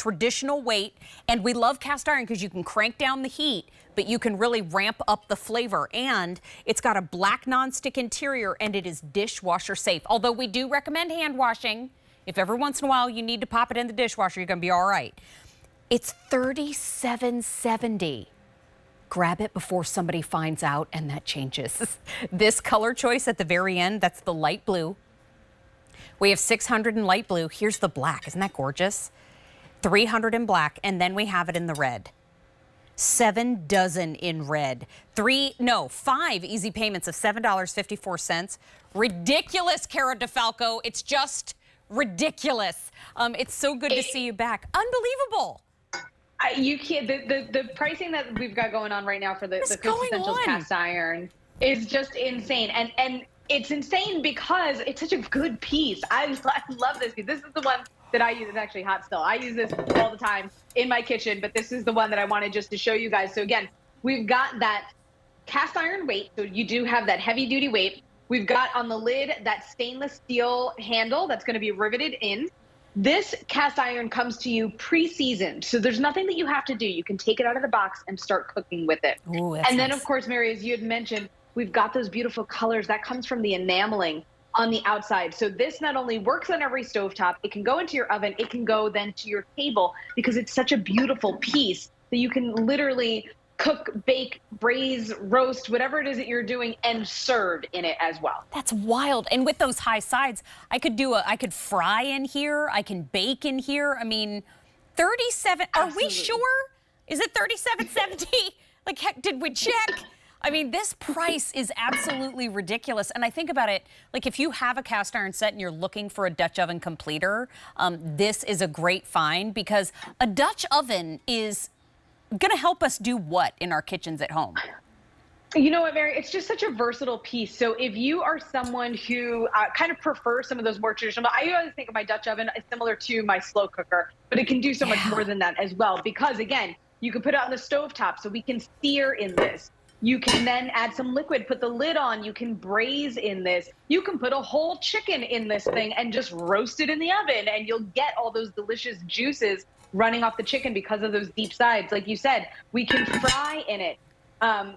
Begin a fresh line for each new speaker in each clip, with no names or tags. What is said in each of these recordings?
traditional weight, and we love cast iron because you can crank down the heat, but you can really ramp up the flavor. And it's got a black nonstick interior, and it is dishwasher safe. Although we do recommend hand washing. If every once in a while you need to pop it in the dishwasher, you're gonna be all right. It's $37.70. Grab it before somebody finds out, and that changes. This color choice at the very end, that's the light blue. We have 600 in light blue. Here's the black. Isn't that gorgeous? 300 in black, and then we have it in the red. 7 dozen in red. 5 easy payments of $7.54. Ridiculous, Cara DeFalco. It's just ridiculous. It's so good to see you back. Unbelievable.
You can't. The pricing that we've got going on right now for the Cook Essentials cast iron is just insane, and it's insane because it's such a good piece. I love this piece. This is the one that I use. It's actually hot still. I use this all the time in my kitchen, but this is the one that I wanted just to show you guys. So again, we've got that cast iron weight, so you do have that heavy duty weight. We've got on the lid that stainless steel handle that's going to be riveted in. This cast iron comes to you pre-seasoned, so there's nothing that you have to do. You can take it out of the box and start cooking with it.
Ooh,
and then, of course, Mary, as you had mentioned, we've got those beautiful colors. That comes from the enameling on the outside. So this not only works on every stovetop, it can go into your oven, it can go then to your table because it's such a beautiful piece that you can literally cook, bake, braise, roast, whatever it is that you're doing, and serve in it as well.
That's wild. And with those high sides, I could fry in here, I can bake in here. I mean, 37,
Absolutely.
Are we sure? Is it 37.70? Like, heck, did we check? I mean, this price is absolutely ridiculous. And I think about it, like if you have a cast iron set and you're looking for a Dutch oven completer, this is a great find because a Dutch oven is gonna help us do what in our kitchens at home?
You know what, Mary? It's just such a versatile piece. So if you are someone who kind of prefers some of those more traditional, I always think of my Dutch oven as similar to my slow cooker, but it can do so much more than that as well. Because again, you can put it on the stovetop so we can sear in this. You can then add some liquid, put the lid on, you can braise in this. You can put a whole chicken in this thing and just roast it in the oven and you'll get all those delicious juices running off the chicken because of those deep sides. Like you said, we can fry in it.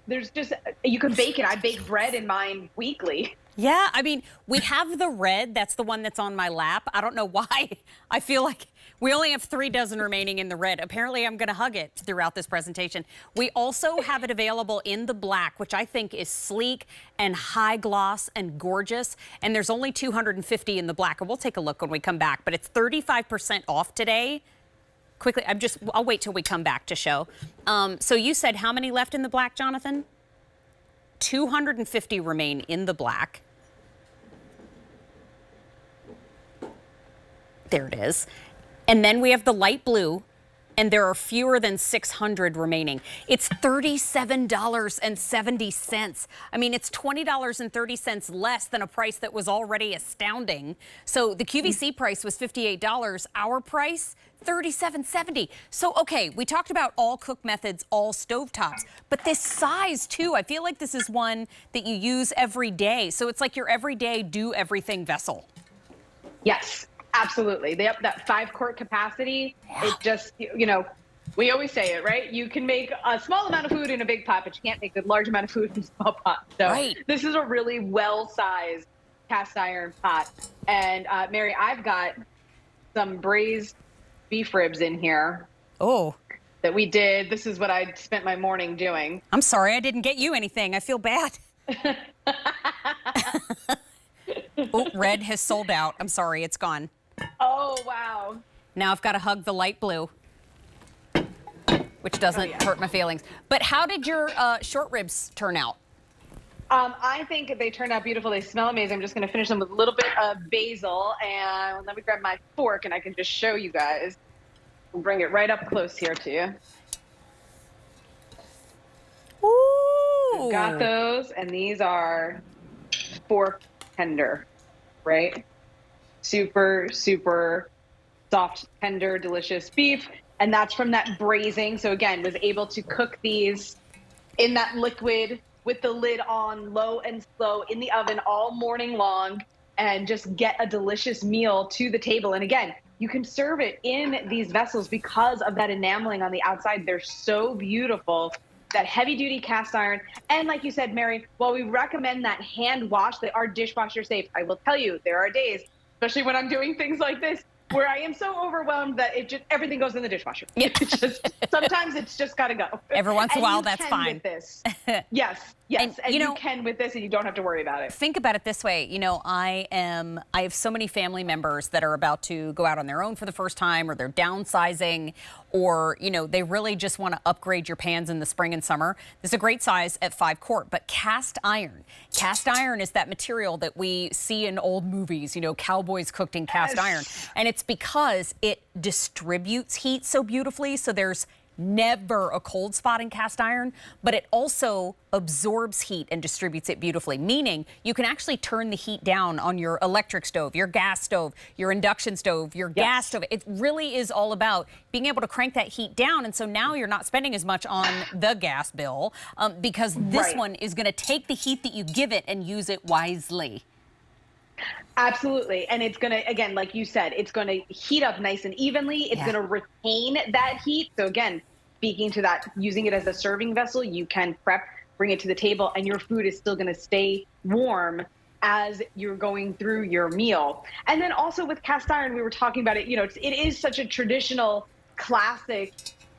There's just, you can bake it. I bake bread in mine weekly.
Yeah, I mean, we have the red. That's the one that's on my lap. I don't know why. I feel like we only have 3 dozen remaining in the red. Apparently, I'm going to hug it throughout this presentation. We also have it available in the black, which I think is sleek and high gloss and gorgeous. And there's only 250 in the black. And we'll take a look when we come back. But it's 35% off today. Quickly, I'll wait till we come back to show. So you said how many left in the black, Jonathan? 250 remain in the black. There it is. And then we have the light blue, and there are fewer than 600 remaining. It's $37.70. I mean, it's $20.30 less than a price that was already astounding. So the QVC price was $58. Our price, $37.70. So, okay, we talked about all cook methods, all stovetops, but this size too, I feel like this is one that you use every day. So it's like your everyday do everything vessel.
Yes. Absolutely. They have that 5-quart capacity. Yeah. It just, you know, we always say it, right? You can make a small amount of food in a big pot, but you can't make a large amount of food in a small pot. So This is a really well-sized cast iron pot. And Mary, I've got some braised beef ribs in here.
Oh.
That we did. This is what I spent my morning doing.
I'm sorry, I didn't get you anything. I feel bad. Oh, red has sold out. I'm sorry, it's gone.
Oh, wow.
Now I've got to hug the light blue, which doesn't hurt my feelings. But how did your short ribs turn out?
I think they turned out beautiful. They smell amazing. I'm just going to finish them with a little bit of basil. And let me grab my fork and I can just show you guys. We'll bring it right up close here to you.
Ooh.
Got those. And these are fork tender, right? Super, super soft, tender, delicious beef. And that's from that braising. So again, was able to cook these in that liquid with the lid on low and slow in the oven all morning long and just get a delicious meal to the table. And again, you can serve it in these vessels because of that enameling on the outside. They're so beautiful. That heavy duty cast iron. And like you said, Mary, while we recommend that hand wash, they are dishwasher safe. I will tell you, there are days, especially when I'm doing things like this, where I am so overwhelmed that everything goes in the dishwasher.
Yep.
Sometimes it's just got to go.
Every once in a while, that's
can
fine.
With this. Yes, yes. And you can with this, and you don't have to worry about it.
Think about it this way. You know, I have so many family members that are about to go out on their own for the first time, or they're downsizing, or, you know, they really just want to upgrade your pans in the spring and summer. This is a great size at 5 quart, but cast iron. Cast iron is that material that we see in old movies, you know, cowboys cooked in cast iron. And it's because it distributes heat so beautifully. So there's never a cold spot in cast iron, but it also absorbs heat and distributes it beautifully, meaning you can actually turn the heat down on your electric stove, your gas stove, your induction stove, your gas stove. It really is all about being able to crank that heat down. And so now you're not spending as much on the gas bill because this one is going to take the heat that you give it and use it wisely.
Absolutely. And it's going to, again, like you said, it's going to heat up nice and evenly. It's going to retain that heat. So again, speaking to that, using it as a serving vessel, you can prep, bring it to the table, and your food is still going to stay warm as you're going through your meal. And then also with cast iron, we were talking about it, you know, it is such a traditional, classic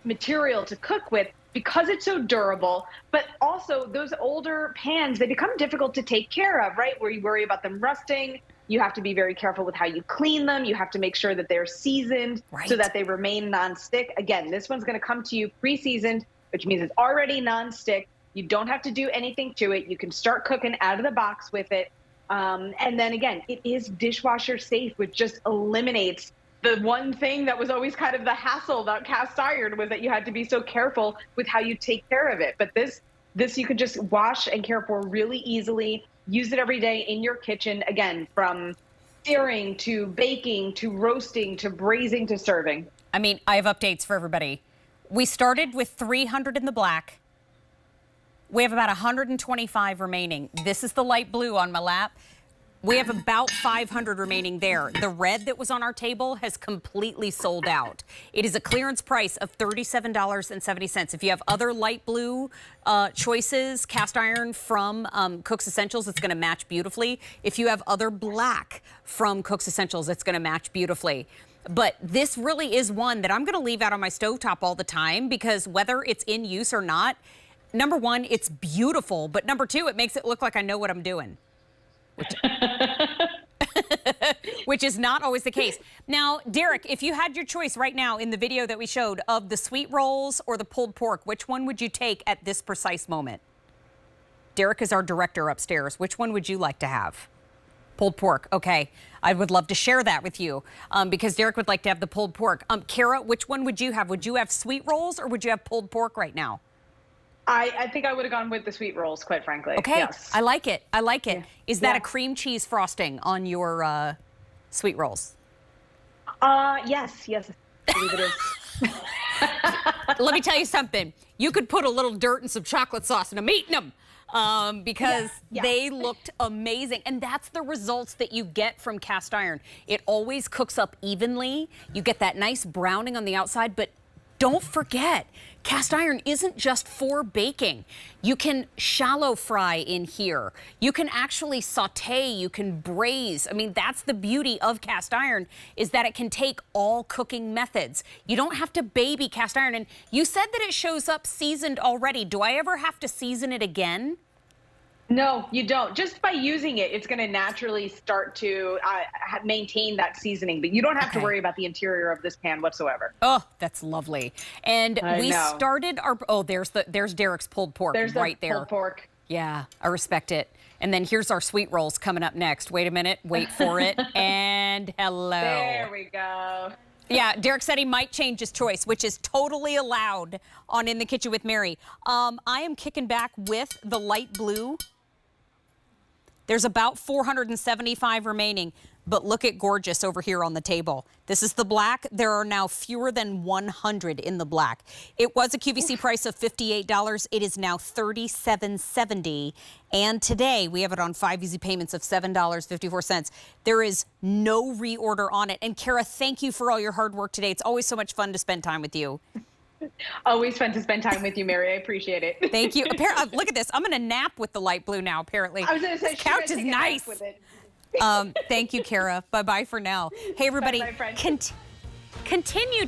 material to cook with because it's so durable, but also those older pans, they become difficult to take care of, right? Where you worry about them rusting. You have to be very careful with how you clean them. You have to make sure that they're seasoned so that they remain nonstick. Again, this one's going to come to you pre-seasoned, which means it's already nonstick. You don't have to do anything to it. You can start cooking out of the box with it. And then again, it is dishwasher safe, which just eliminates the one thing that was always kind of the hassle about cast iron, was that you had to be so careful with how you take care of it. But this you could just wash and care for really easily. Use it every day in your kitchen, again, from searing to baking to roasting to braising to serving.
I mean, I have updates for everybody. We started with 300 in the black. We have about 125 remaining. This is the light blue on my lap. We have about 500 remaining there. The red that was on our table has completely sold out. It is a clearance price of $37.70. If you have other light blue choices, cast iron from Cook's Essentials, it's going to match beautifully. If you have other black from Cook's Essentials, it's going to match beautifully. But this really is one that I'm going to leave out on my stovetop all the time, because whether it's in use or not, number one, it's beautiful, but number two, it makes it look like I know what I'm doing. Which is not always the case. Now, Derek, if you had your choice right now in the video that we showed of the sweet rolls or the pulled pork, which one would you take at this precise moment? Derek is our director upstairs. Which one would you like to have? Pulled pork. Okay. I would love to share that with you because Derek would like to have the pulled pork. Kara, which one would you have? Would you have sweet rolls or would you have pulled pork right now?
I think I would have gone with the sweet rolls, quite frankly.
Okay, yes. I like it. I like it. Yeah. Is that a cream cheese frosting on your sweet rolls?
Yes, I believe it is.
Let me tell you something. You could put a little dirt and some chocolate sauce, and I'm eating them because they looked amazing. And that's the results that you get from cast iron. It always cooks up evenly. You get that nice browning on the outside, but don't forget, cast iron isn't just for baking. You can shallow fry in here. You can actually saute, you can braise. I mean, that's the beauty of cast iron, is that it can take all cooking methods. You don't have to baby cast iron. And you said that it shows up seasoned already. Do I ever have to season it again?
No, you don't. Just by using it, it's going to naturally start to maintain that seasoning, but you don't have to worry about the interior of this pan whatsoever.
Oh, that's lovely. And we started our, there's Derek's pulled pork right there.
Pulled pork.
Yeah, I respect it. And then here's our sweet rolls coming up next. Wait a minute, wait for it. And hello.
There we go.
Yeah, Derek said he might change his choice, which is totally allowed on In the Kitchen with Mary. I am kicking back with the light blue. There's about 475 remaining. but look at gorgeous over here on the table. This is the black. There are now fewer than 100 in the black. It was a QVC price of $58. It is now $37.70. And today we have it on 5 easy payments of $7.54. There is no reorder on it. And Kara, thank you for all your hard work today. It's always so much fun to spend time with you.
Always fun to spend time with you, Mary. I appreciate it.
Thank you. Look at this. I'm going to nap with the light blue now, apparently.
I was going to say,
this couch is nice.
With it.
Thank you, Kara. Bye-bye for now. Hey, everybody.
Bye, friend.
Continue